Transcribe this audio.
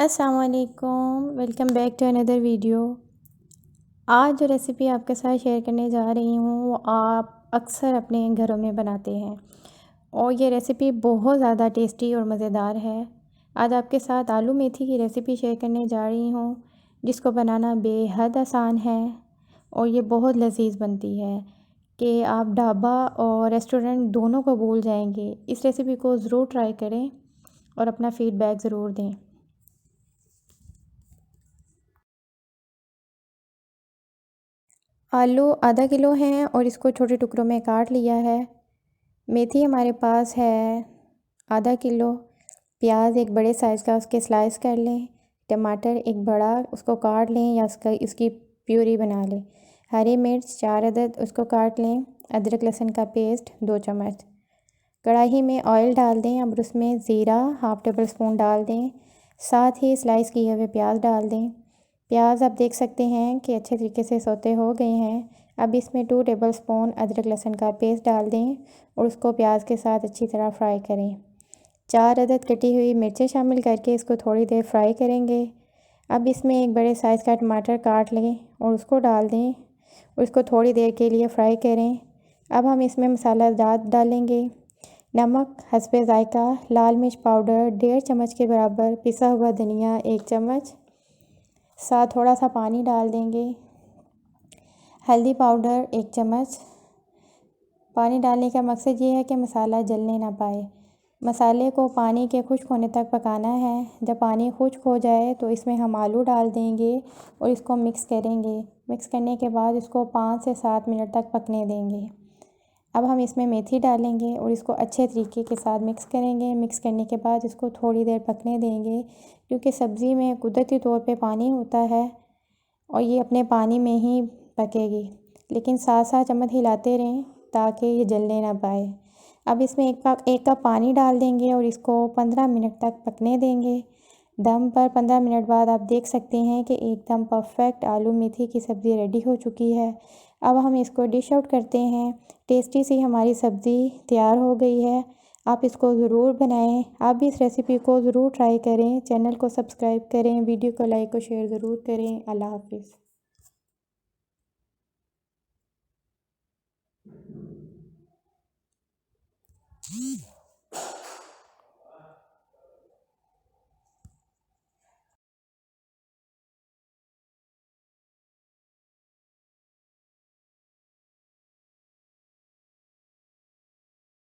अस्सलाम वालेकुम, welcome back to another video. आज जो रेसिपी आपके साथ शेयर करने जा रही हूँ वो आप अक्सर अपने घरों में बनाते हैं और ये रेसिपी बहुत ज़्यादा टेस्टी और मज़ेदार है। आज आपके साथ आलू मेथी की रेसिपी शेयर करने जा रही हूँ जिसको बनाना बेहद आसान है और ये बहुत लजीज बनती है कि आप ढाबा और रेस्टोरेंट दोनों को भूल जाएंगे। इस रेसिपी को ज़रूर ट्राई करें और अपना फ़ीडबैक ज़रूर दें। आलू आधा किलो हैं और इसको छोटे टुकड़ों में काट लिया है। मेथी हमारे पास है आधा किलो। प्याज एक बड़े साइज़ का उसके स्लाइस कर लें। टमाटर एक बड़ा उसको काट लें या उसकी प्यूरी बना लें। हरी मिर्च 4 अदद उसको काट लें। अदरक लहसुन का पेस्ट 2 चम्मच। कढ़ाई में ऑयल डाल दें। अब उसमें ज़ीरा हाफ़ टेबल स्पून डाल दें। साथ ही स्लाइस किए हुए प्याज डाल दें। प्याज आप देख सकते हैं कि अच्छे तरीके से सौते हो गए हैं। अब इसमें 2 टेबल स्पून अदरक लहसुन का पेस्ट डाल दें और उसको प्याज के साथ अच्छी तरह फ्राई करें। 4 अदद कटी हुई मिर्चें शामिल करके इसको थोड़ी देर फ्राई करेंगे। अब इसमें एक बड़े साइज़ का टमाटर काट लें और उसको डाल दें और उसको थोड़ी देर के लिए फ्राई करें। अब हम इसमें मसाला डालेंगे। नमक हस्बे ज़ायका, लाल मिर्च पाउडर 1.5 चम्मच के बराबर, पिसा हुआ धनिया 1 चम्मच, साथ थोड़ा सा पानी डाल देंगे। हल्दी पाउडर 1 चम्मच। पानी डालने का मकसद ये है कि मसाला जलने ना पाए। मसाले को पानी के खुश्क होने तक पकाना है। जब पानी खुश्क हो जाए तो इसमें हम आलू डाल देंगे और इसको मिक्स करेंगे। मिक्स करने के बाद इसको 5 से 7 मिनट तक पकने देंगे। अब हम इसमें मेथी डालेंगे और इसको अच्छे तरीके के साथ मिक्स करेंगे। मिक्स करने के बाद इसको थोड़ी देर पकने देंगे क्योंकि सब्ज़ी में कुदरती तौर पे पानी होता है और ये अपने पानी में ही पकेगी, लेकिन साथ साथ चम्मच हिलाते रहें ताकि ये जलने ना पाए। अब इसमें एक कप पानी डाल देंगे और इसको 15 मिनट तक पकने देंगे। दम पर 15 मिनट बाद आप देख सकते हैं कि एकदम परफेक्ट आलू मेथी की सब्ज़ी रेडी हो चुकी है। अब हम इसको डिश आउट करते हैं। टेस्टी सी हमारी सब्ज़ी तैयार हो गई है। आप इसको ज़रूर बनाएं। आप भी इस रेसिपी को ज़रूर ट्राई करें। चैनल को सब्सक्राइब करें, वीडियो को लाइक और शेयर ज़रूर करें। अल्लाह हाफिज़।